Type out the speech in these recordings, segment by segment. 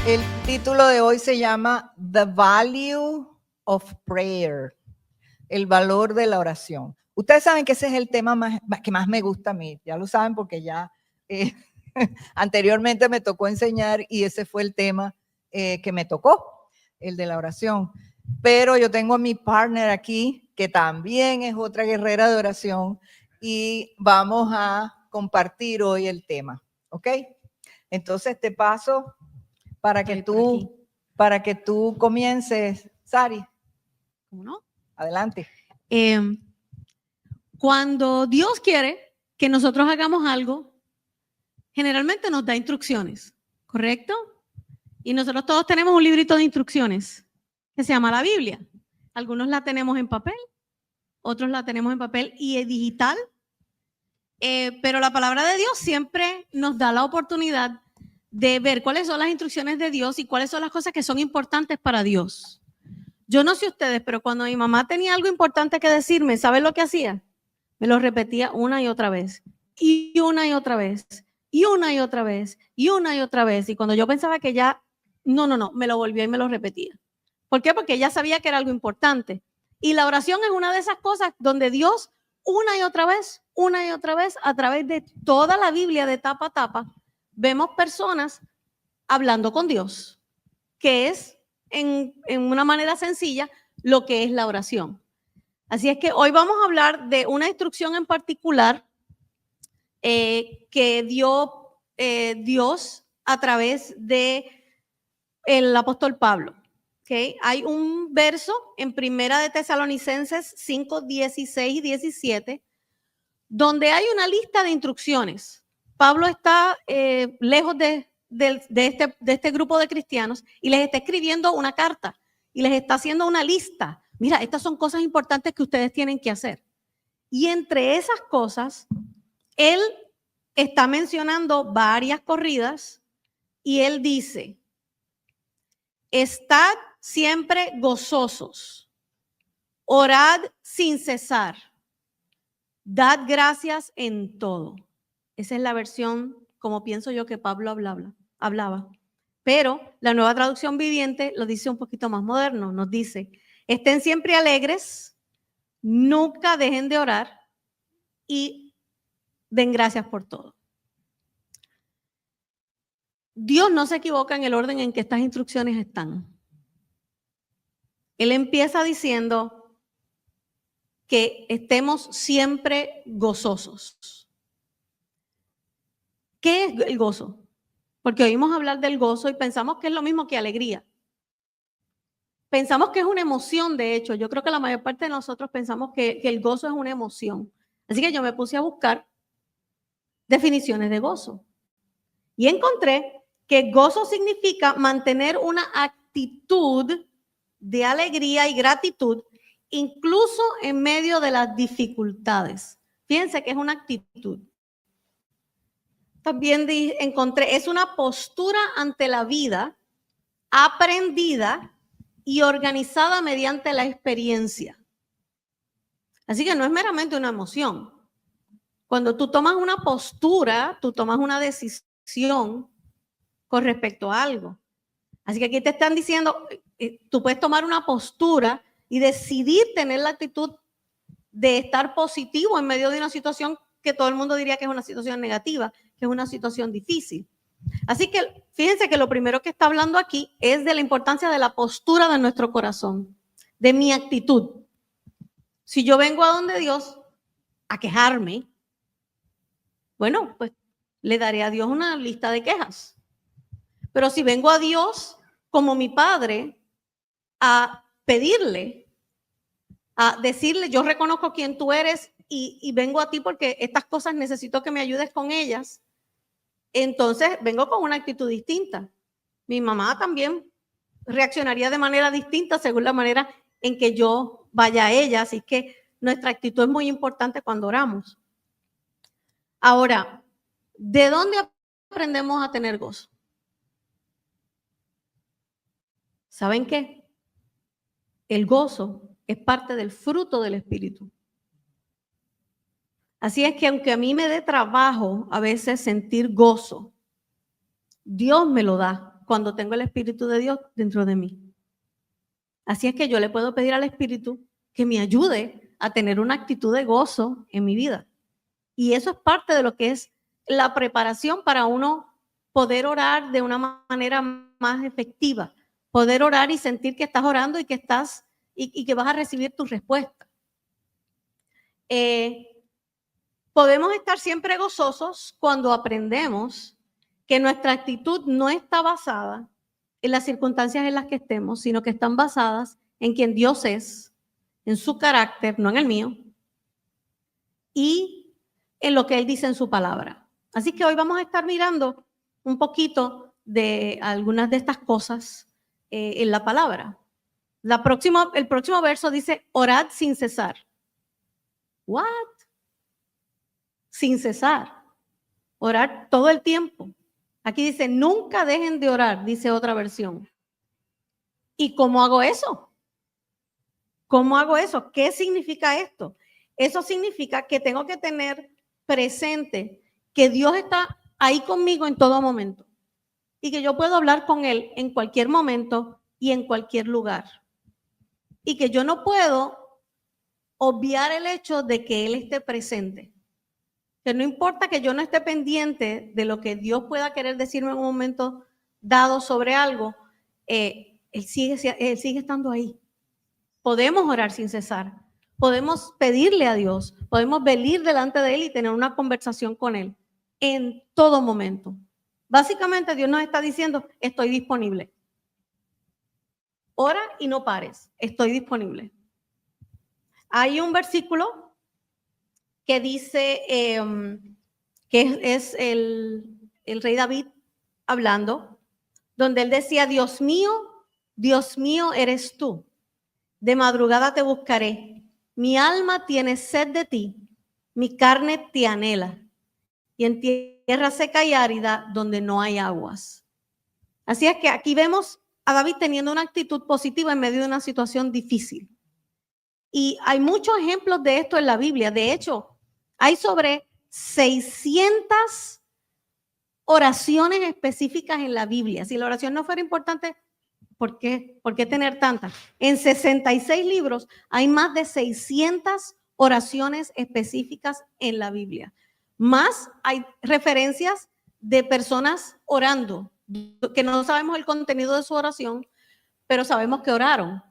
El título de hoy se llama The Value of Prayer, el valor de la oración. Ustedes saben que ese es el tema que más me gusta a mí, ya lo saben porque ya anteriormente me tocó enseñar y ese fue el tema que me tocó, el de la oración. Pero yo tengo a mi partner aquí, que también es otra guerrera de oración, y vamos a compartir hoy el tema, ¿ok? Entonces te paso para que tú comiences, Sari. ¿Cómo no? Adelante. Cuando Dios quiere que nosotros hagamos algo, generalmente nos da instrucciones, ¿correcto? Y nosotros todos tenemos un librito de instrucciones que se llama la Biblia. Algunos la tenemos en papel, otros la tenemos en papel y digital. Pero la palabra de Dios siempre nos da la oportunidad de ver cuáles son las instrucciones de Dios y cuáles son las cosas que son importantes para Dios. Yo no sé ustedes, pero cuando mi mamá tenía algo importante que decirme, ¿saben lo que hacía? Me lo repetía una y otra vez, y una y otra vez, y una y otra vez, y una y otra vez. Y cuando yo pensaba que ya, no, me lo volvía y me lo repetía. ¿Por qué? Porque ella sabía que era algo importante. Y la oración es una de esas cosas donde Dios una y otra vez, a través de toda la Biblia de tapa a tapa, vemos personas hablando con Dios, que es en una manera sencilla lo que es la oración. Así es que hoy vamos a hablar de una instrucción en particular que dio Dios a través de el apóstol Pablo. ¿Okay? Hay un verso en Primera de Tesalonicenses 5, 16 y 17, donde hay una lista de instrucciones. Pablo está lejos de este grupo de cristianos y les está escribiendo una carta y les está haciendo una lista. Mira, estas son cosas importantes que ustedes tienen que hacer. Y entre esas cosas, él está mencionando varias corridas y él dice, estad siempre gozosos, orad sin cesar, dad gracias en todo. Esa es la versión, como pienso yo, que Pablo hablaba. Pero la Nueva Traducción Viviente lo dice un poquito más moderno. Nos dice, estén siempre alegres, nunca dejen de orar y den gracias por todo. Dios no se equivoca en el orden en que estas instrucciones están. Él empieza diciendo que estemos siempre gozosos. ¿Qué es el gozo? Porque oímos hablar del gozo y pensamos que es lo mismo que alegría. Pensamos que es una emoción, de hecho. Yo creo que la mayor parte de nosotros pensamos que el gozo es una emoción. Así que yo me puse a buscar definiciones de gozo. Y encontré que gozo significa mantener una actitud de alegría y gratitud, incluso en medio de las dificultades. Fíjense que es una actitud. También encontré, es una postura ante la vida aprendida y organizada mediante la experiencia. Así que no es meramente una emoción. Cuando tú tomas una postura, tú tomas una decisión con respecto a algo. Así que aquí te están diciendo, tú puedes tomar una postura y decidir tener la actitud de estar positivo en medio de una situación que todo el mundo diría que es una situación negativa, que es una situación difícil. Así que fíjense que lo primero que está hablando aquí es de la importancia de la postura de nuestro corazón, de mi actitud. Si yo vengo a donde Dios a quejarme, bueno, pues le daré a Dios una lista de quejas. Pero si vengo a Dios como mi Padre a pedirle, a decirle, yo reconozco quién tú eres y vengo a ti porque estas cosas necesito que me ayudes con ellas, entonces vengo con una actitud distinta. Mi mamá también reaccionaría de manera distinta según la manera en que yo vaya a ella, así que nuestra actitud es muy importante cuando oramos. Ahora, ¿de dónde aprendemos a tener gozo? ¿Saben qué? El gozo es parte del fruto del Espíritu. Así es que aunque a mí me dé trabajo a veces sentir gozo, Dios me lo da cuando tengo el Espíritu de Dios dentro de mí. Así es que yo le puedo pedir al Espíritu que me ayude a tener una actitud de gozo en mi vida. Y eso es parte de lo que es la preparación para uno poder orar de una manera más efectiva, poder orar y sentir que estás orando y que estás y que vas a recibir tu respuesta. Podemos estar siempre gozosos cuando aprendemos que nuestra actitud no está basada en las circunstancias en las que estemos, sino que están basadas en quien Dios es, en su carácter, no en el mío, y en lo que Él dice en su palabra. Así que hoy vamos a estar mirando un poquito de algunas de estas cosas en la palabra. El próximo verso dice, orad sin cesar. ¿What? Sin cesar. Orar todo el tiempo. Aquí dice, nunca dejen de orar, dice otra versión. ¿Y cómo hago eso? ¿Cómo hago eso? ¿Qué significa esto? Eso significa que tengo que tener presente que Dios está ahí conmigo en todo momento y que yo puedo hablar con Él en cualquier momento y en cualquier lugar. Y que yo no puedo obviar el hecho de que Él esté presente. Que no importa que yo no esté pendiente de lo que Dios pueda querer decirme en un momento dado sobre algo, Él sigue estando ahí. Podemos orar sin cesar, podemos pedirle a Dios, podemos venir delante de Él y tener una conversación con Él en todo momento. Básicamente Dios nos está diciendo, estoy disponible. Ora y no pares, estoy disponible. Hay un versículo que dice que es el rey David hablando, donde él decía, Dios mío eres tú. De madrugada te buscaré. Mi alma tiene sed de ti. Mi carne te anhela. Y en tierra seca y árida donde no hay aguas. Así es que aquí vemos a David teniendo una actitud positiva en medio de una situación difícil. Y hay muchos ejemplos de esto en la Biblia. De hecho, hay sobre 600 oraciones específicas en la Biblia. Si la oración no fuera importante, ¿por qué tener tantas? En 66 libros hay más de 600 oraciones específicas en la Biblia. Más hay referencias de personas orando, que no sabemos el contenido de su oración, pero sabemos que oraron.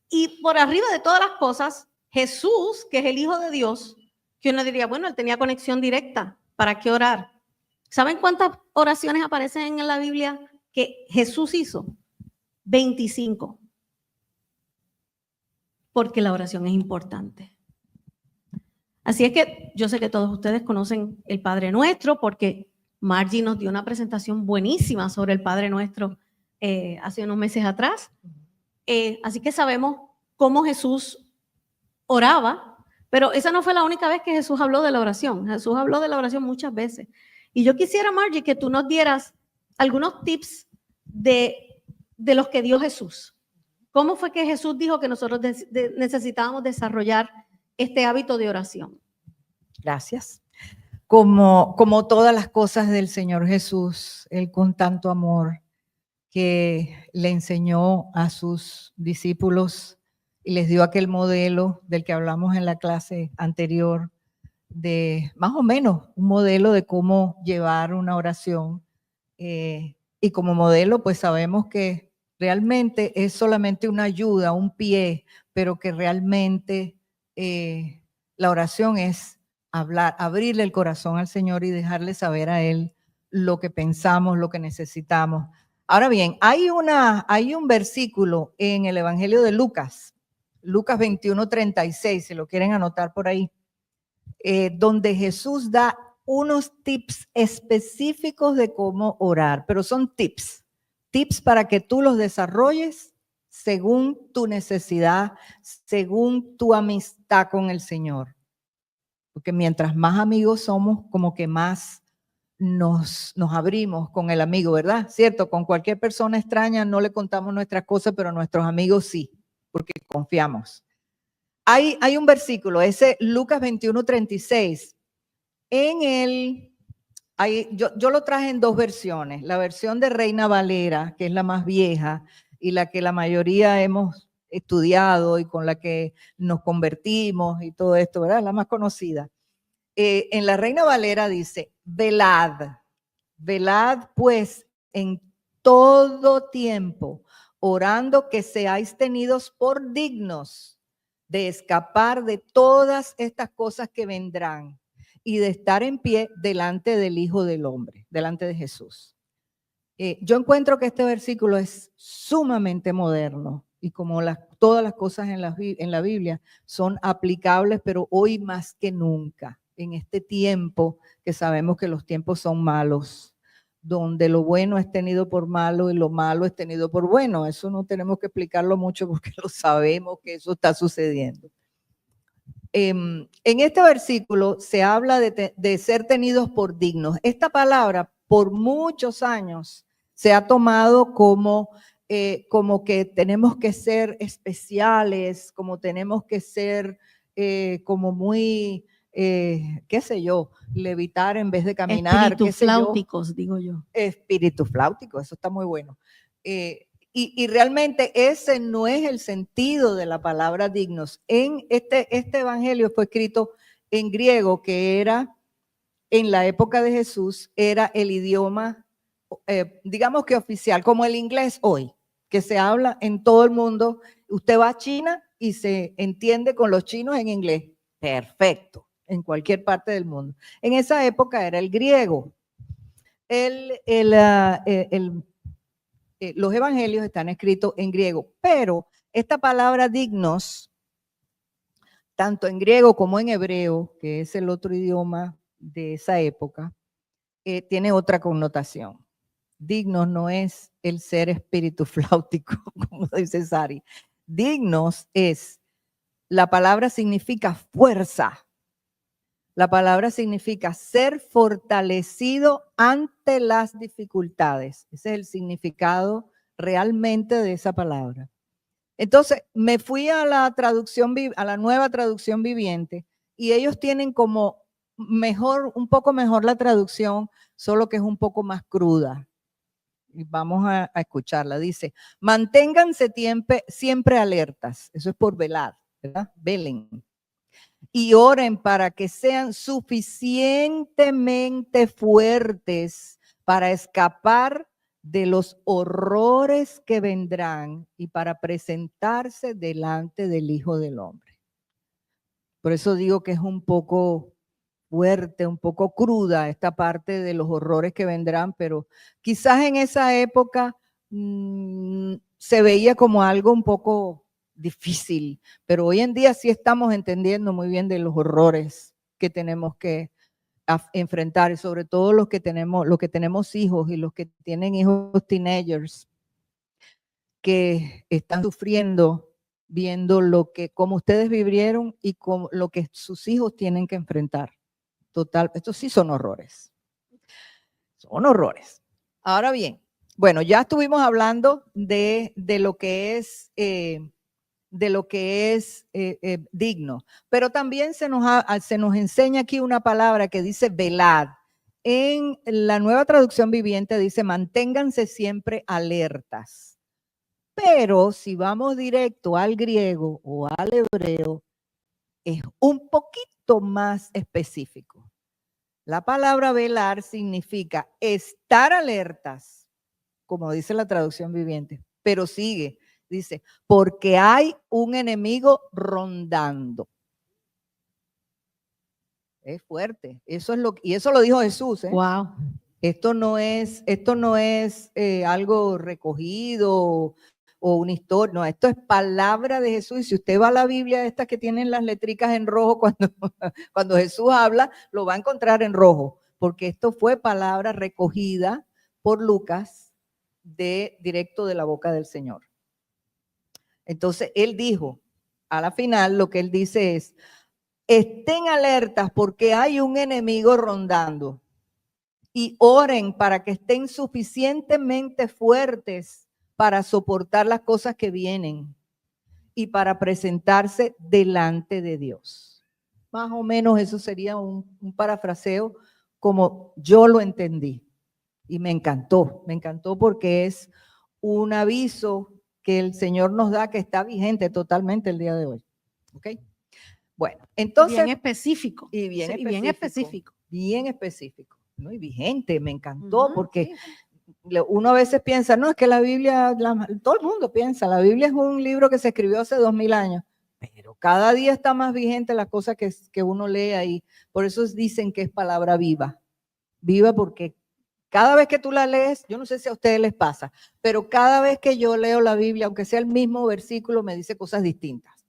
Y por arriba de todas las cosas, Jesús, que es el Hijo de Dios, que uno diría, bueno, él tenía conexión directa, ¿para qué orar? ¿Saben cuántas oraciones aparecen en la Biblia que Jesús hizo? 25. Porque la oración es importante. Así es que yo sé que todos ustedes conocen el Padre Nuestro, porque Margie nos dio una presentación buenísima sobre el Padre Nuestro hace unos meses atrás. Así que sabemos cómo Jesús oraba, pero esa no fue la única vez que Jesús habló de la oración. Jesús habló de la oración muchas veces. Y yo quisiera, Margie, que tú nos dieras algunos tips de los que dio Jesús. ¿Cómo fue que Jesús dijo que nosotros necesitábamos desarrollar este hábito de oración? Gracias. Como todas las cosas del Señor Jesús, Él con tanto amor que le enseñó a sus discípulos y les dio aquel modelo del que hablamos en la clase anterior, de más o menos un modelo de cómo llevar una oración. Y como modelo, pues sabemos que realmente es solamente una ayuda, un pie, pero que realmente la oración es hablar, abrirle el corazón al Señor y dejarle saber a Él lo que pensamos, lo que necesitamos. Ahora bien, hay un versículo en el Evangelio de Lucas 21:36, si lo quieren anotar por ahí, donde Jesús da unos tips específicos de cómo orar, pero son tips para que tú los desarrolles según tu necesidad, según tu amistad con el Señor. Porque mientras más amigos somos, como que más nos abrimos con el amigo, ¿verdad? ¿Cierto? Con cualquier persona extraña no le contamos nuestras cosas, pero a nuestros amigos sí, porque confiamos. Hay un versículo, ese Lucas 21:36. yo lo traje en dos versiones. La versión de Reina Valera, que es la más vieja y la que la mayoría hemos estudiado y con la que nos convertimos y todo esto, ¿verdad? La más conocida. En la Reina Valera dice, velad pues en todo tiempo, orando que seáis tenidos por dignos de escapar de todas estas cosas que vendrán y de estar en pie delante del Hijo del Hombre, delante de Jesús. Yo encuentro que este versículo es sumamente moderno y como todas las cosas en la Biblia son aplicables, pero hoy más que nunca, en este tiempo que sabemos que los tiempos son malos, donde lo bueno es tenido por malo y lo malo es tenido por bueno. Eso no tenemos que explicarlo mucho porque lo sabemos que eso está sucediendo. En este versículo se habla de ser tenidos por dignos. Esta palabra por muchos años se ha tomado como que tenemos que ser especiales, como tenemos que ser como muy, qué sé yo, levitar en vez de caminar. Espíritus flauticos, digo yo. Espíritu flautico, eso está muy bueno. Y realmente ese no es el sentido de la palabra dignos. En este evangelio fue escrito en griego, que era, en la época de Jesús, era el idioma, digamos que oficial, como el inglés hoy, que se habla en todo el mundo. Usted va a China y se entiende con los chinos en inglés. Perfecto, en cualquier parte del mundo. En esa época era el griego. Los evangelios están escritos en griego, pero esta palabra dignos, tanto en griego como en hebreo, que es el otro idioma de esa época, tiene otra connotación. Dignos no es el ser espíritu flautico, como dice Sari. Dignos es, la palabra significa fuerza. La palabra significa ser fortalecido ante las dificultades. Ese es el significado realmente de esa palabra. Entonces, me fui a la traducción, a la nueva traducción viviente, y ellos tienen como un poco mejor la traducción, solo que es un poco más cruda. Y vamos a escucharla. Dice, manténganse siempre alertas. Eso es por velar, ¿verdad? Velen. Y oren para que sean suficientemente fuertes para escapar de los horrores que vendrán y para presentarse delante del Hijo del Hombre. Por eso digo que es un poco fuerte, un poco cruda esta parte de los horrores que vendrán, pero quizás en esa época se veía como algo un poco difícil, pero hoy en día sí estamos entendiendo muy bien de los horrores que tenemos que enfrentar, y sobre todo los que tenemos hijos y los que tienen hijos teenagers que están sufriendo viendo cómo ustedes vivieron y lo que sus hijos tienen que enfrentar. Total, estos sí son horrores. Son horrores. Ahora bien, bueno, ya estuvimos hablando de lo que es digno, pero también se nos enseña aquí una palabra que dice velad. En la nueva traducción viviente dice manténganse siempre alertas. Pero si vamos directo al griego o al hebreo, es un poquito más específico. La palabra velar significa estar alertas, como dice la traducción viviente, pero sigue, dice, porque hay un enemigo rondando. Es fuerte, y eso lo dijo Jesús. Wow. Esto no es algo recogido o una historia, no, esto es palabra de Jesús. Y si usted va a la Biblia, estas que tienen las letricas en rojo, cuando Jesús habla, lo va a encontrar en rojo, porque esto fue palabra recogida por Lucas directo de la boca del Señor. Entonces, él dijo, a la final, lo que él dice es, estén alertas porque hay un enemigo rondando y oren para que estén suficientemente fuertes para soportar las cosas que vienen y para presentarse delante de Dios. Más o menos eso sería un parafraseo como yo lo entendí. Y me encantó porque es un aviso que el Señor nos da que está vigente totalmente el día de hoy. ¿Ok? Bueno, entonces... Bien específico. Y bien Sí, específico. bien específico. Bien específico, ¿no? Y vigente, me encantó porque... Sí. Uno a veces piensa, no, es que la Biblia, todo el mundo piensa, la Biblia es un libro que se escribió hace 2000 años, pero cada día está más vigente las cosas que uno lee ahí. Por eso dicen que es palabra viva. Viva porque cada vez que tú la lees, yo no sé si a ustedes les pasa, pero cada vez que yo leo la Biblia, aunque sea el mismo versículo, me dice cosas distintas.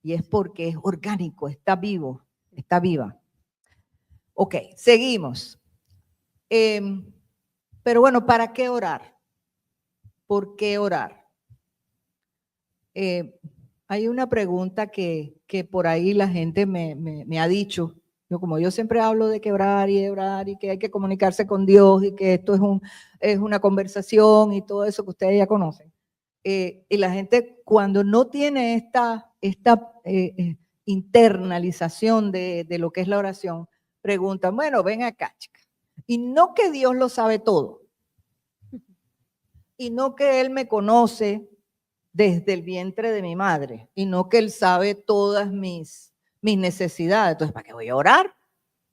Y es porque es orgánico, está vivo, está viva. Ok, seguimos. Pero bueno, ¿para qué orar? ¿Por qué orar? Hay una pregunta que por ahí la gente me ha dicho. Como yo siempre hablo de que orar y que hay que comunicarse con Dios y que esto es una conversación y todo eso que ustedes ya conocen. Y la gente cuando no tiene esta internalización de lo que es la oración, preguntan, bueno, ven acá, chica. Y no que Dios lo sabe todo. Y no que Él me conoce desde el vientre de mi madre, y no que Él sabe todas mis necesidades. Entonces, ¿para qué voy a orar?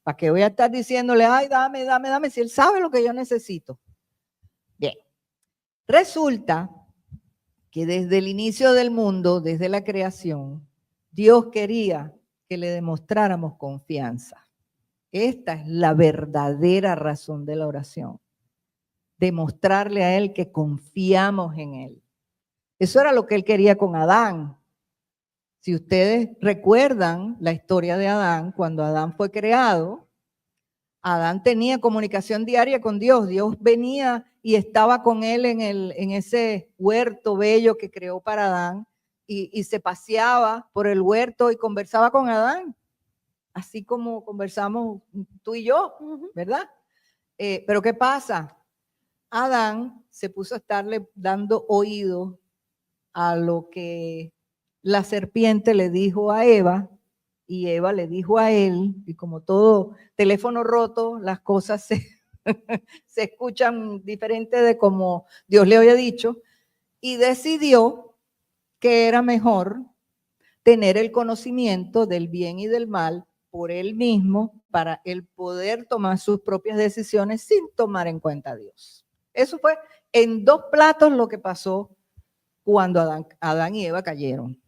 ¿Para qué voy a estar diciéndole, ay, dame, si Él sabe lo que yo necesito? Bien, resulta que desde el inicio del mundo, desde la creación, Dios quería que le demostráramos confianza. Esta es la verdadera razón de la oración. Demostrarle a Él que confiamos en Él. Eso era lo que Él quería con Adán. Si ustedes recuerdan la historia de Adán, cuando Adán fue creado, Adán tenía comunicación diaria con Dios. Dios venía y estaba con él en ese huerto bello que creó para Adán y se paseaba por el huerto y conversaba con Adán, así como conversamos tú y yo, ¿verdad? Pero ¿qué pasa? Adán se puso a estarle dando oído a lo que la serpiente le dijo a Eva y Eva le dijo a él, y como todo teléfono roto, las cosas se escuchan diferente de como Dios le había dicho, y decidió que era mejor tener el conocimiento del bien y del mal por él mismo para él poder tomar sus propias decisiones sin tomar en cuenta a Dios. Eso fue en 2 platos lo que pasó cuando Adán y Eva cayeron,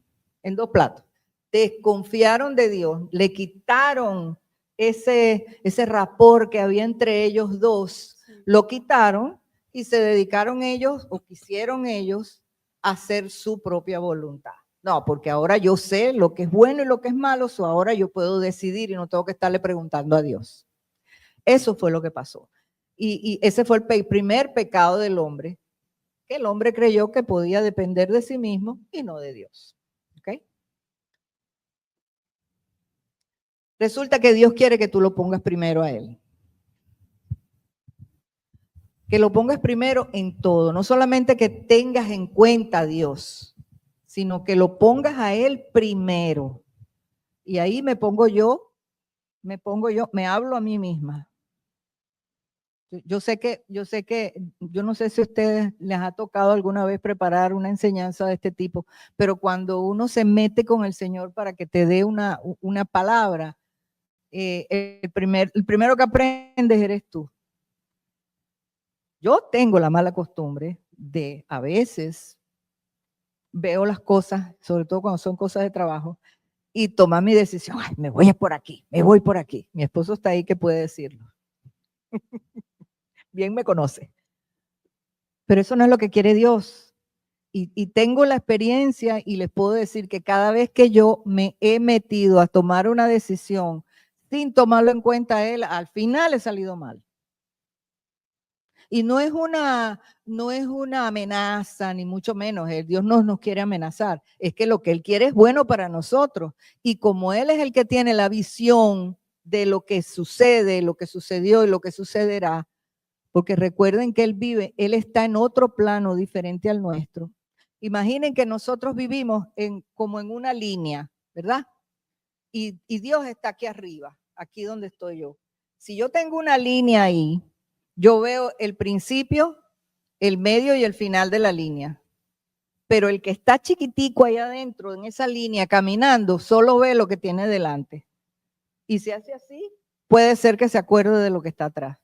en 2 platos. Desconfiaron de Dios, le quitaron ese rapport que había entre ellos dos, lo quitaron y se dedicaron ellos o quisieron ellos hacer su propia voluntad. No, porque ahora yo sé lo que es bueno y lo que es malo, so ahora yo puedo decidir y no tengo que estarle preguntando a Dios. Eso fue lo que pasó. Y ese fue el primer pecado del hombre, que el hombre creyó que podía depender de sí mismo y no de Dios. ¿Okay? Resulta que Dios quiere que tú lo pongas primero a Él. Que lo pongas primero en todo, no solamente que tengas en cuenta a Dios, sino que lo pongas a Él primero. Y ahí me hablo a mí misma. Yo no sé si a ustedes les ha tocado alguna vez preparar una enseñanza de este tipo, pero cuando uno se mete con el Señor para que te dé una palabra, el primero que aprendes eres tú. Yo tengo la mala costumbre de a veces veo las cosas, sobre todo cuando son cosas de trabajo, y tomar mi decisión, ay, me voy por aquí. Mi esposo está ahí que puede decirlo. Bien me conoce. Pero eso no es lo que quiere Dios. Y tengo la experiencia y les puedo decir que cada vez que yo me he metido a tomar una decisión sin tomarlo en cuenta a Él, al final he salido mal. Y no es una amenaza, ni mucho menos. Dios no nos quiere amenazar. Es que lo que Él quiere es bueno para nosotros. Y como Él es el que tiene la visión de lo que sucede, lo que sucedió y lo que sucederá, porque recuerden que Él está en otro plano diferente al nuestro. Imaginen que nosotros vivimos como en una línea, ¿verdad? Y Dios está aquí arriba, aquí donde estoy yo. Si yo tengo una línea ahí, yo veo el principio, el medio y el final de la línea. Pero el que está chiquitico ahí adentro, en esa línea, caminando, solo ve lo que tiene delante. Y si hace así, puede ser que se acuerde de lo que está atrás.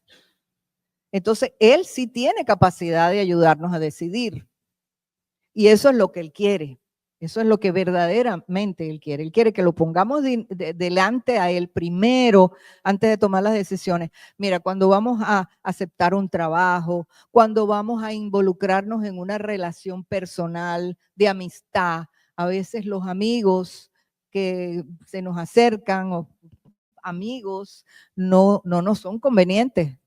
Entonces, él sí tiene capacidad de ayudarnos a decidir. Y eso es lo que él quiere. Eso es lo que verdaderamente él quiere. Él quiere que lo pongamos delante a él primero antes de tomar las decisiones. Mira, cuando vamos a aceptar un trabajo, cuando vamos a involucrarnos en una relación personal, de amistad, a veces los amigos que se nos acercan o amigos no nos son convenientes.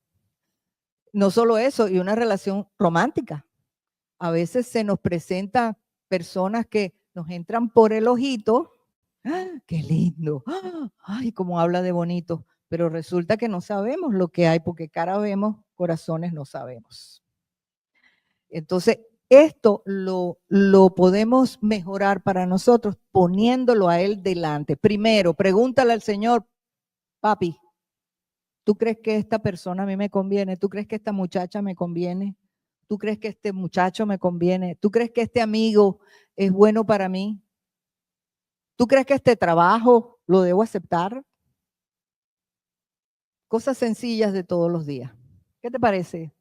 No solo eso, y una relación romántica. A veces se nos presentan personas que nos entran por el ojito. ¡Ah, qué lindo! ¡Ah! ¡Ay, cómo habla de bonito! Pero resulta que no sabemos lo que hay, porque cara vemos, corazones no sabemos. Entonces, esto lo podemos mejorar para nosotros poniéndolo a él delante. Primero, pregúntale al Señor, papi, ¿tú crees que esta persona a mí me conviene? ¿Tú crees que esta muchacha me conviene? ¿Tú crees que este muchacho me conviene? ¿Tú crees que este amigo es bueno para mí? ¿Tú crees que este trabajo lo debo aceptar? Cosas sencillas de todos los días. ¿Qué te parece?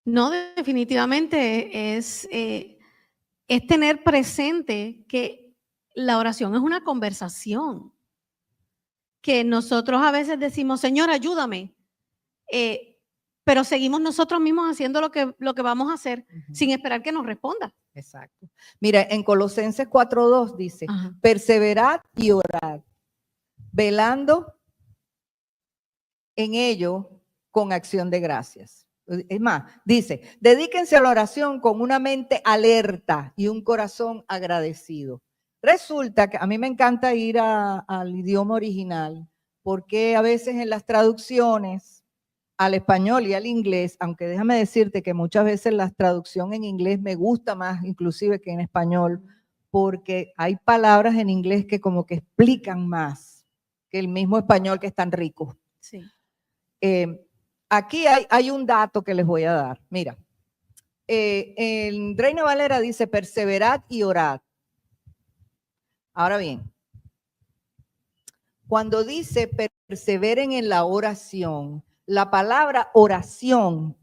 No, definitivamente es tener presente que la oración es una conversación. Que nosotros a veces decimos, Señor, ayúdame, pero seguimos nosotros mismos haciendo lo que vamos a hacer sin esperar que nos responda. Exacto. Mira, en Colosenses 4:2 dice, Ajá. perseverad y orad, velando en ello con acción de gracias. Es más, dice, dedíquense a la oración con una mente alerta y un corazón agradecido. Resulta que a mí me encanta ir al idioma original, porque a veces en las traducciones al español y al inglés, aunque déjame decirte que muchas veces la traducción en inglés me gusta más inclusive que en español, porque hay palabras en inglés que como que explican más que el mismo español, que es tan rico. Sí. Aquí hay un dato que les voy a dar. Mira, en Reina Valera dice perseverad y orad. Ahora bien, cuando dice perseveren en la oración, la palabra oración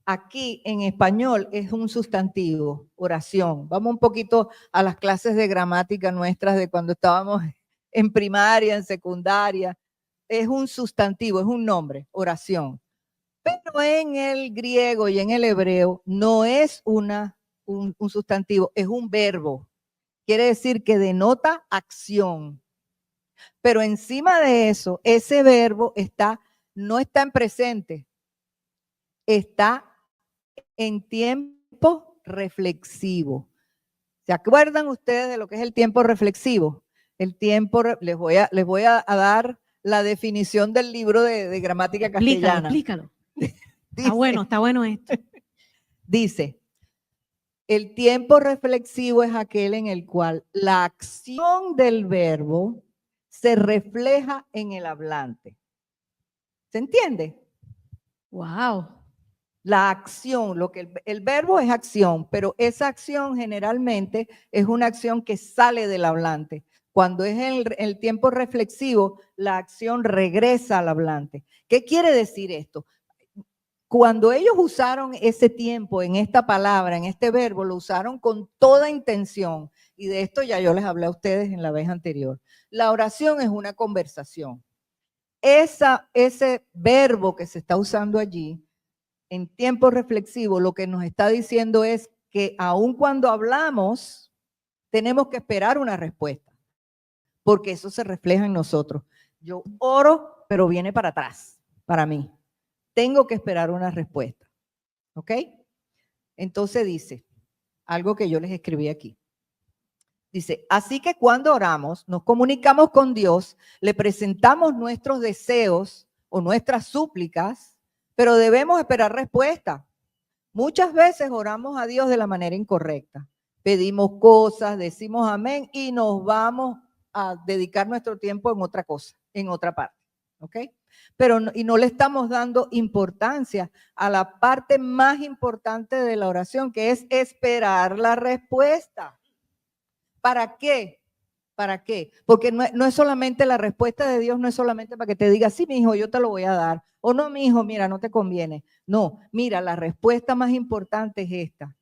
aquí en español es un sustantivo, oración. Vamos un poquito a las clases de gramática nuestras de cuando estábamos en primaria, en secundaria. Es un sustantivo, es un nombre, oración. Pero en el griego y en el hebreo no es un sustantivo, es un verbo. Quiere decir que denota acción. Pero encima de eso, ese verbo no está en presente, está en tiempo reflexivo. ¿Se acuerdan ustedes de lo que es el tiempo reflexivo? El tiempo, les voy a dar la definición del libro de gramática castellana. Explícalo. Dice, Está bueno esto. Dice, el tiempo reflexivo es aquel en el cual la acción del verbo se refleja en el hablante. ¿Se entiende? Wow. La acción, el verbo es acción, pero esa acción generalmente es una acción que sale del hablante. Cuando es el tiempo reflexivo, la acción regresa al hablante. ¿Qué quiere decir esto? Cuando ellos usaron ese tiempo en esta palabra, en este verbo, lo usaron con toda intención. Y de esto ya yo les hablé a ustedes en la vez anterior. La oración es una conversación. Ese verbo que se está usando allí, en tiempo reflexivo, lo que nos está diciendo es que aun cuando hablamos, tenemos que esperar una respuesta, porque eso se refleja en nosotros. Yo oro, pero viene para atrás, para mí. Tengo que esperar una respuesta. ¿Ok? Entonces dice, algo que yo les escribí aquí. Dice, así que cuando oramos, nos comunicamos con Dios, le presentamos nuestros deseos o nuestras súplicas, pero debemos esperar respuesta. Muchas veces oramos a Dios de la manera incorrecta. Pedimos cosas, decimos amén y nos vamos a dedicar nuestro tiempo en otra cosa, en otra parte. ¿ok? Pero no le estamos dando importancia a la parte más importante de la oración, que es esperar la respuesta. ¿Para qué? ¿Para qué? Porque no es solamente la respuesta de Dios, no es solamente para que te diga, sí, mi hijo, yo te lo voy a dar. O no, mi hijo, mira, no te conviene. No, mira, la respuesta más importante es esta,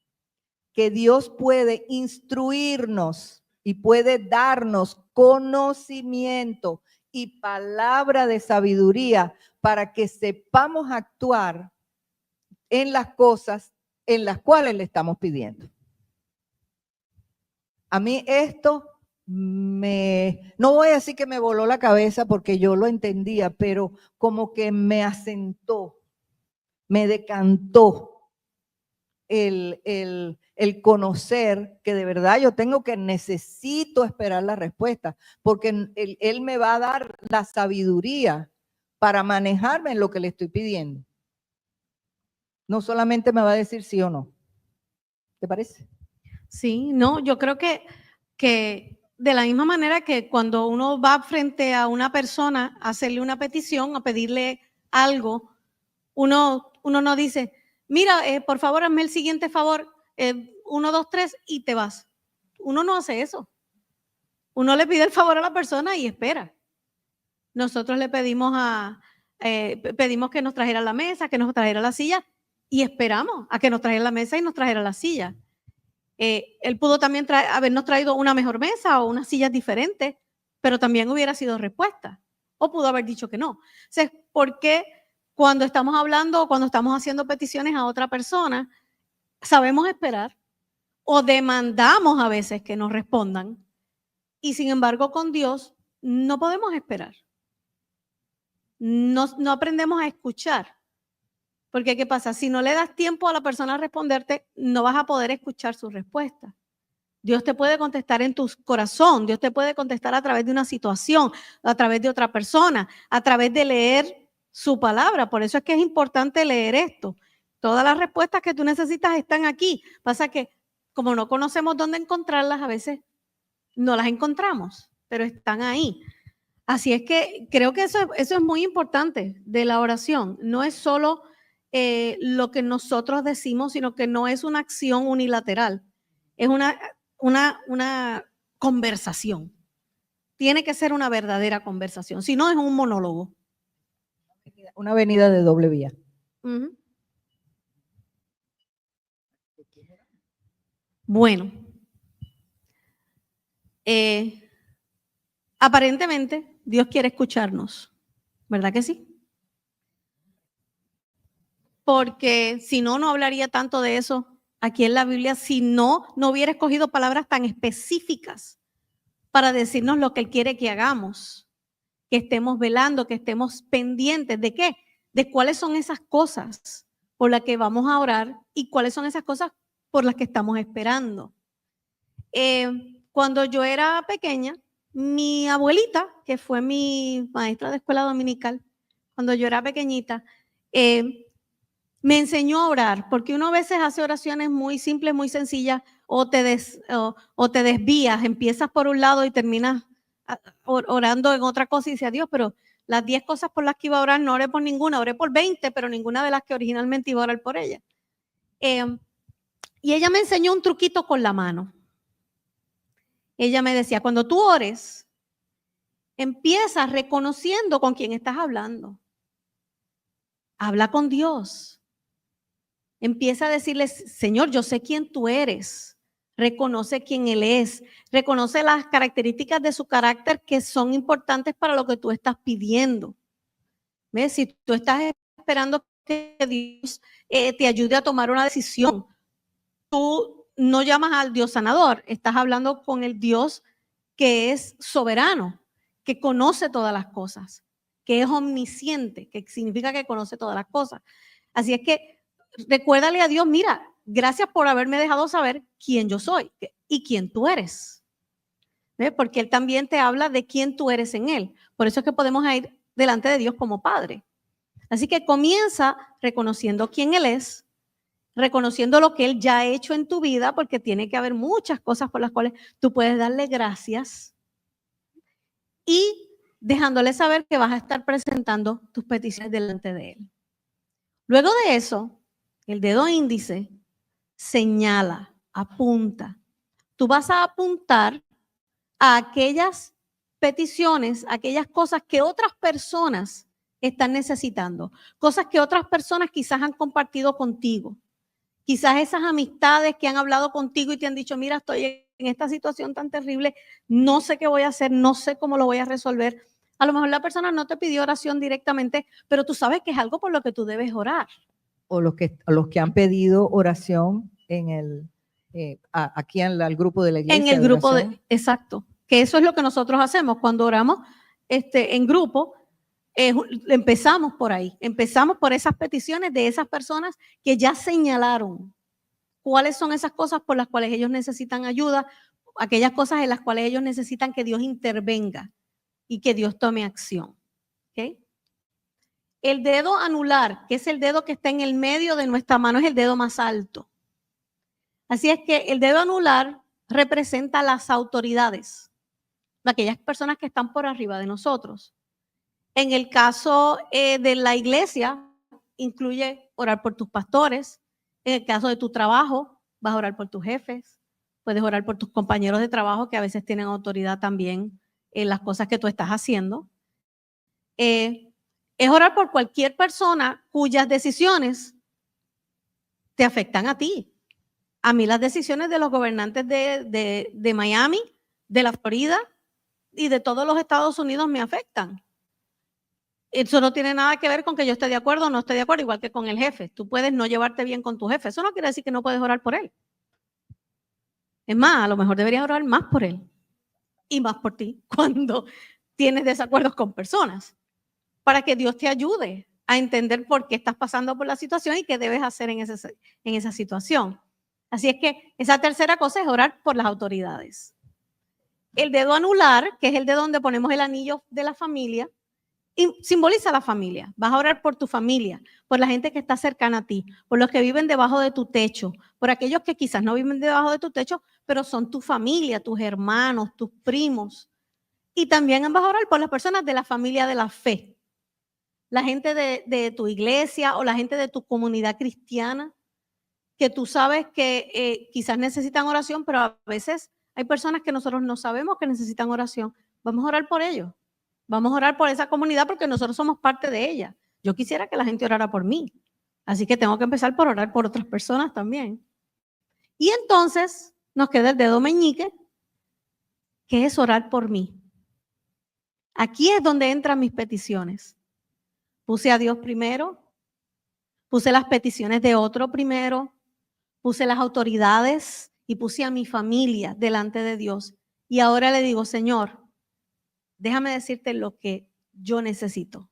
que Dios puede instruirnos y puede darnos conocimiento y palabra de sabiduría para que sepamos actuar en las cosas en las cuales le estamos pidiendo. A mí esto no voy a decir que me voló la cabeza porque yo lo entendía, pero como que me asentó, me decantó el conocer que de verdad yo necesito esperar la respuesta, porque él me va a dar la sabiduría para manejarme en lo que le estoy pidiendo. No solamente me va a decir sí o no. ¿Te parece? Sí, no, yo creo que de la misma manera que cuando uno va frente a una persona a hacerle una petición, a pedirle algo, uno no dice, mira, por favor, hazme el siguiente favor, 1, 2, 3 y te vas. Uno no hace eso. Uno le pide el favor a la persona y espera. Nosotros le pedimos pedimos que nos trajera la mesa, que nos trajera la silla y esperamos a que nos trajera la mesa y nos trajera la silla. Él pudo también habernos traído una mejor mesa o unas sillas diferentes, pero también hubiera sido respuesta. O pudo haber dicho que no. O sea, ¿por qué cuando estamos hablando o cuando estamos haciendo peticiones a otra persona, sabemos esperar o demandamos a veces que nos respondan? Y sin embargo, con Dios no podemos esperar. No aprendemos a escuchar. Porque ¿qué pasa? Si no le das tiempo a la persona a responderte, no vas a poder escuchar su respuesta. Dios te puede contestar en tu corazón, Dios te puede contestar a través de una situación, a través de otra persona, a través de leer su palabra. Por eso es que es importante leer esto. Todas las respuestas que tú necesitas están aquí. Pasa que como no conocemos dónde encontrarlas, a veces no las encontramos, pero están ahí. Así es que creo que eso es muy importante de la oración. No es solo lo que nosotros decimos, sino que no es una acción unilateral. Es una conversación. Tiene que ser una verdadera conversación. Si no, es un monólogo. Una avenida de doble vía. Uh-huh. Bueno. Aparentemente, Dios quiere escucharnos. ¿Verdad que sí? Porque si no, no hablaría tanto de eso aquí en la Biblia, si no hubiera escogido palabras tan específicas para decirnos lo que Él quiere que hagamos, que estemos velando, que estemos pendientes de qué, de cuáles son esas cosas por las que vamos a orar y cuáles son esas cosas por las que estamos esperando. Cuando yo era pequeña, mi abuelita, que fue mi maestra de escuela dominical, cuando yo era pequeñita, me enseñó a orar, porque uno a veces hace oraciones muy simples, muy sencillas, o te desvías, empiezas por un lado y terminas orando en otra cosa y dices, Dios, pero las 10 cosas por las que iba a orar no oré por ninguna, oré por 20, pero ninguna de las que originalmente iba a orar por ella. Y ella me enseñó un truquito con la mano. Ella me decía, cuando tú ores, empieza reconociendo con quién estás hablando. Habla con Dios. Empieza a decirle, Señor, yo sé quién tú eres. Reconoce quién Él es. Reconoce las características de su carácter que son importantes para lo que tú estás pidiendo. ¿Ves? Si tú estás esperando que Dios te ayude a tomar una decisión, tú no llamas al Dios sanador, estás hablando con el Dios que es soberano, que conoce todas las cosas, que es omnisciente, que significa que conoce todas las cosas. Así es que recuérdale a Dios, mira, gracias por haberme dejado saber quién yo soy y quién tú eres. ¿Ves? Porque Él también te habla de quién tú eres en Él. Por eso es que podemos ir delante de Dios como Padre. Así que comienza reconociendo quién Él es, reconociendo lo que Él ya ha hecho en tu vida, porque tiene que haber muchas cosas por las cuales tú puedes darle gracias. Y dejándole saber que vas a estar presentando tus peticiones delante de Él. Luego de eso, el dedo índice señala, apunta. Tú vas a apuntar a aquellas peticiones, aquellas cosas que otras personas están necesitando, cosas que otras personas quizás han compartido contigo. Quizás esas amistades que han hablado contigo y te han dicho, mira, estoy en esta situación tan terrible, no sé qué voy a hacer, no sé cómo lo voy a resolver. A lo mejor la persona no te pidió oración directamente, pero tú sabes que es algo por lo que tú debes orar. O los que han pedido oración en el, aquí al grupo de la iglesia. En el grupo exacto. Que eso es lo que nosotros hacemos cuando oramos en grupo. Empezamos por ahí, empezamos por esas peticiones de esas personas que ya señalaron cuáles son esas cosas por las cuales ellos necesitan ayuda, aquellas cosas en las cuales ellos necesitan que Dios intervenga y que Dios tome acción. ¿Okay? El dedo anular, que es el dedo que está en el medio de nuestra mano, es el dedo más alto. Así es que el dedo anular representa las autoridades, aquellas personas que están por arriba de nosotros. En el caso de la iglesia, incluye orar por tus pastores. En el caso de tu trabajo, vas a orar por tus jefes. Puedes orar por tus compañeros de trabajo que a veces tienen autoridad también en las cosas que tú estás haciendo. Es orar por cualquier persona cuyas decisiones te afectan a ti. A mí las decisiones de los gobernantes de Miami, de la Florida y de todos los Estados Unidos me afectan. Eso no tiene nada que ver con que yo esté de acuerdo o no esté de acuerdo, igual que con el jefe. Tú puedes no llevarte bien con tu jefe. Eso no quiere decir que no puedes orar por él. Es más, a lo mejor deberías orar más por él y más por ti cuando tienes desacuerdos con personas, para que Dios te ayude a entender por qué estás pasando por la situación y qué debes hacer en esa situación. Así es que esa tercera cosa es orar por las autoridades. El dedo anular, que es el dedo donde ponemos el anillo de la familia, y simboliza la familia. Vas a orar por tu familia, por la gente que está cercana a ti, por los que viven debajo de tu techo, por aquellos que quizás no viven debajo de tu techo, pero son tu familia, tus hermanos, tus primos. Y también vas a orar por las personas de la familia de la fe, la gente de tu iglesia o la gente de tu comunidad cristiana, que tú sabes que quizás necesitan oración, pero a veces hay personas que nosotros no sabemos que necesitan oración. Vamos a orar por ellos. Vamos a orar por esa comunidad porque nosotros somos parte de ella. Yo quisiera que la gente orara por mí. Así que tengo que empezar por orar por otras personas también. Y entonces nos queda el dedo meñique, que es orar por mí. Aquí es donde entran mis peticiones. Puse a Dios primero, puse las peticiones de otro primero, puse las autoridades y puse a mi familia delante de Dios. Y ahora le digo, Señor, déjame decirte lo que yo necesito,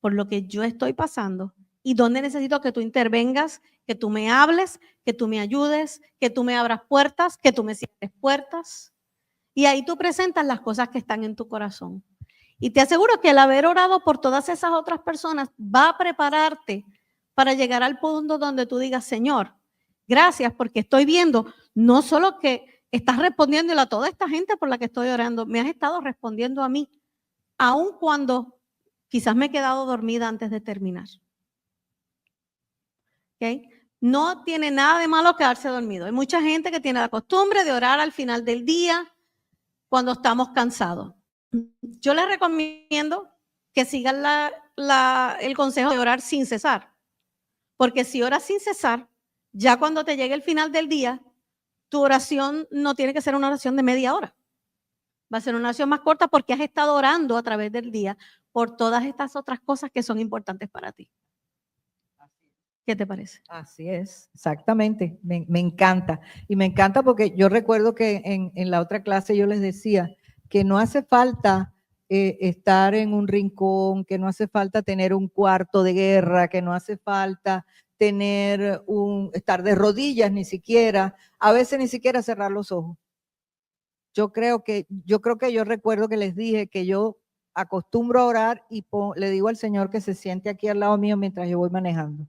por lo que yo estoy pasando y dónde necesito que tú intervengas, que tú me hables, que tú me ayudes, que tú me abras puertas, que tú me cierres puertas. Y ahí tú presentas las cosas que están en tu corazón. Y te aseguro que el haber orado por todas esas otras personas va a prepararte para llegar al punto donde tú digas, Señor, gracias porque estoy viendo no solo que estás respondiéndole a toda esta gente por la que estoy orando, me has estado respondiendo a mí, aun cuando quizás me he quedado dormida antes de terminar. ¿Okay? No tiene nada de malo quedarse dormido. Hay mucha gente que tiene la costumbre de orar al final del día cuando estamos cansados. Yo les recomiendo que sigan el consejo de orar sin cesar. Porque si oras sin cesar, ya cuando te llegue el final del día, tu oración no tiene que ser una oración de media hora. Va a ser una oración más corta porque has estado orando a través del día por todas estas otras cosas que son importantes para ti. ¿Qué te parece? Así es, exactamente. Me encanta. Y me encanta porque yo recuerdo que en la otra clase yo les decía que no hace falta estar en un rincón, que no hace falta tener un cuarto de guerra, que no hace falta estar de rodillas ni siquiera, a veces ni siquiera cerrar los ojos. Yo recuerdo que les dije que yo acostumbro a orar y le digo al Señor que se siente aquí al lado mío mientras yo voy manejando.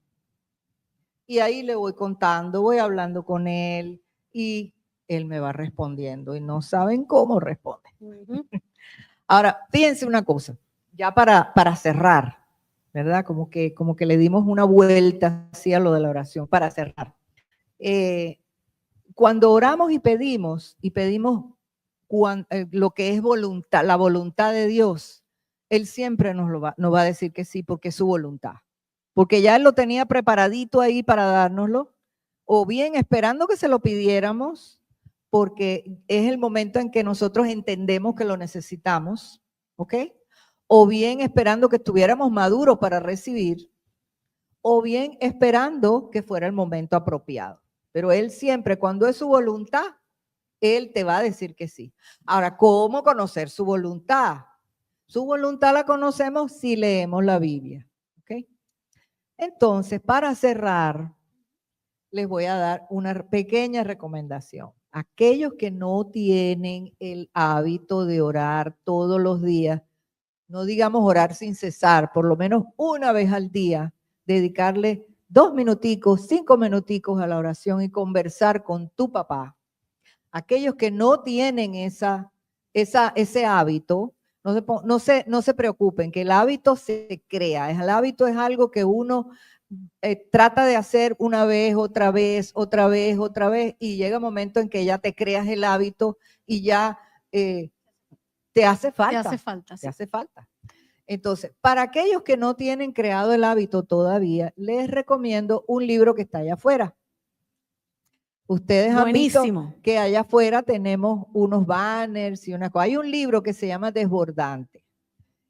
Y ahí le voy contando, voy hablando con él y él me va respondiendo y no saben cómo responde. Ahora, fíjense una cosa, ya para cerrar, ¿verdad? Como que le dimos una vuelta así a lo de la oración, para cerrar. Cuando oramos y pedimos lo que es voluntad, la voluntad de Dios, Él siempre nos va a decir que sí, porque es su voluntad. Porque ya Él lo tenía preparadito ahí para dárnoslo, o bien esperando que se lo pidiéramos, porque es el momento en que nosotros entendemos que lo necesitamos, ¿ok? O bien esperando que estuviéramos maduros para recibir, o bien esperando que fuera el momento apropiado. Pero Él siempre, cuando es su voluntad, Él te va a decir que sí. Ahora, ¿cómo conocer su voluntad? Su voluntad la conocemos si leemos la Biblia, ¿ok? Entonces, para cerrar, les voy a dar una pequeña recomendación. Aquellos que no tienen el hábito de orar todos los días, no digamos orar sin cesar, por lo menos una vez al día, dedicarle 2 minuticos, 5 minuticos a la oración y conversar con tu papá. Aquellos que no tienen ese hábito, no se preocupen, que el hábito se crea. El hábito es algo que uno trata de hacer una vez, otra vez, otra vez, otra vez, y llega un momento en que ya te creas el hábito y ya te hace falta. Te hace falta, sí. Te hace falta. Entonces, para aquellos que no tienen creado el hábito todavía, les recomiendo un libro que está allá afuera. Ustedes han visto que allá afuera tenemos unos banners y una cosa. Hay un libro que se llama Desbordante.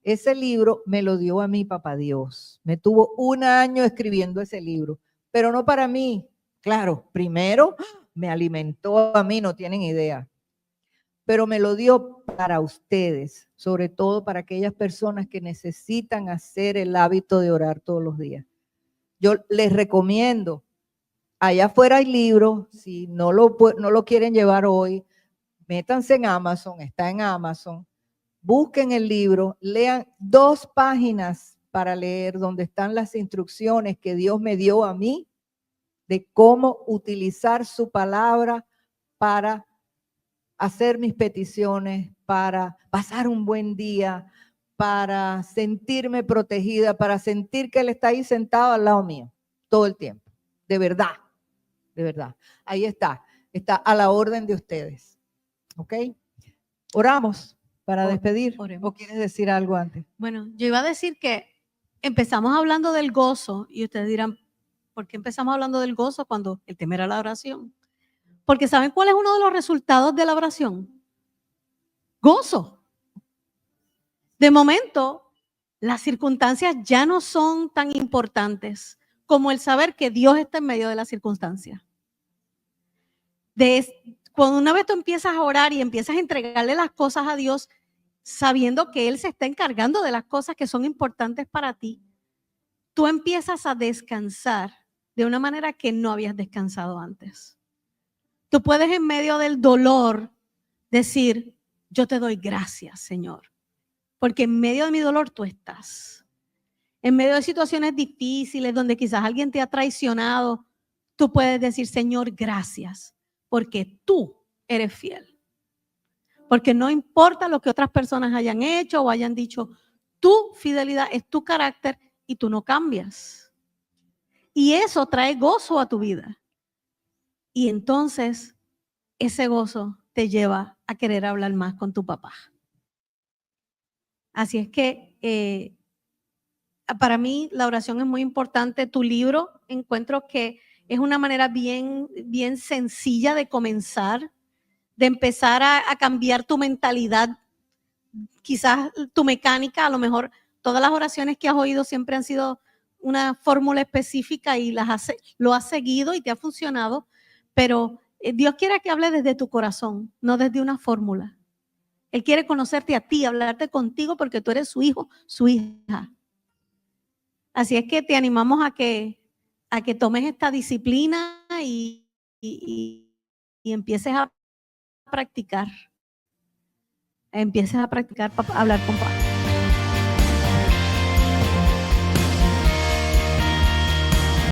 Ese libro me lo dio a mí papá Dios. Me tuvo 1 año escribiendo ese libro, pero no para mí. Claro, primero me alimentó a mí, no tienen idea. Pero me lo dio para ustedes, sobre todo para aquellas personas que necesitan hacer el hábito de orar todos los días. Yo les recomiendo. Allá afuera hay libros, si no lo quieren llevar hoy, métanse en Amazon, está en Amazon, busquen el libro, lean 2 páginas para leer donde están las instrucciones que Dios me dio a mí de cómo utilizar su palabra para hacer mis peticiones, para pasar un buen día, para sentirme protegida, para sentir que Él está ahí sentado al lado mío todo el tiempo, de verdad. De verdad. Ahí está a la orden de ustedes. ¿Ok? Oramos para despedir. Oremos. ¿O quieres decir algo antes? Bueno, yo iba a decir que empezamos hablando del gozo y ustedes dirán, ¿por qué empezamos hablando del gozo cuando el tema era la oración? Porque ¿saben cuál es uno de los resultados de la oración? Gozo. De momento, las circunstancias ya no son tan importantes como el saber que Dios está en medio de las circunstancias. Cuando una vez tú empiezas a orar y empiezas a entregarle las cosas a Dios, sabiendo que Él se está encargando de las cosas que son importantes para ti, tú empiezas a descansar de una manera que no habías descansado antes. Tú puedes en medio del dolor decir, yo te doy gracias, Señor, porque en medio de mi dolor tú estás. En medio de situaciones difíciles donde quizás alguien te ha traicionado, tú puedes decir, Señor, gracias, porque tú eres fiel. Porque no importa lo que otras personas hayan hecho o hayan dicho, tu fidelidad es tu carácter y tú no cambias. Y eso trae gozo a tu vida. Y entonces ese gozo te lleva a querer hablar más con tu papá. Así es que para mí la oración es muy importante. Tu libro encuentro que es una manera bien sencilla de comenzar, de empezar a cambiar tu mentalidad, quizás tu mecánica. A lo mejor todas las oraciones que has oído siempre han sido una fórmula específica y lo has seguido y te ha funcionado, pero Dios quiere que hable desde tu corazón, no desde una fórmula. Él quiere conocerte a ti, hablarte contigo porque tú eres su hijo, su hija. Así es que te animamos a que tomes esta disciplina y empieces a practicar. Empieces a practicar para hablar con Padre.